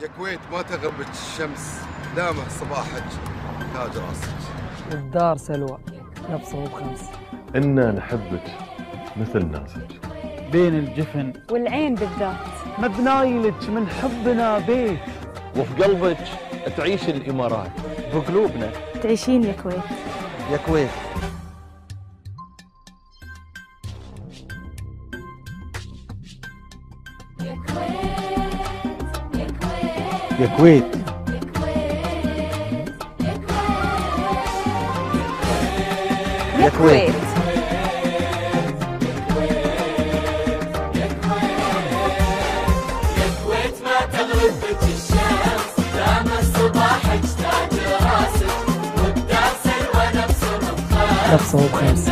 يا كويت ما تغربك الشمس، دامه صباحك تاج راسك. الدار سلوى نبصم بخمس. إنا نحبك مثل ناسك. بين الجفن والعين بالذات. مبنايلك من حبنا بيت، وفي قلبك تعيش الإمارات، بقلوبنا تعيشين يا كويت. يا كويت. يا كويت يا كويت. ما تغرب بك الشمس، دام صباحك تاج راسك، والدار سلوى نبصم بخمس.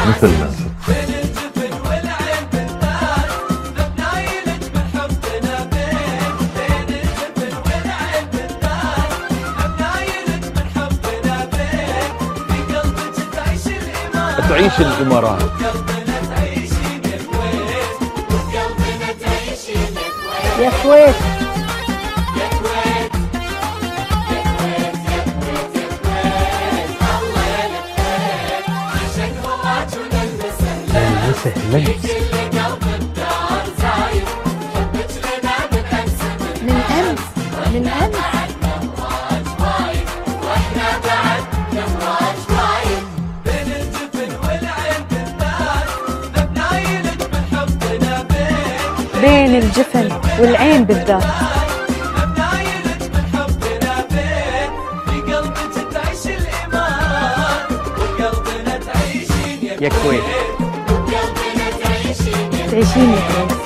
مثل ناسك. بين الجبن والعين بالذات، مبنايلك من حبنا بيك. بين الجبن والعين بالذات، مبنايلك من حبنا بيك. في قلبك تعيش الإمارات، تعيش الإمارات. يا كويت. سهلا من أمس من أمس. بين الجبن والعين بالذات، مبنايلك من حبنا بيك. بين الجفن والعين بالذات. مبنايلك من حبنا بيك. في قلبك تعيش الإيمان، وقلبنا تعيشين يا كويت. تعيشين يا كويت.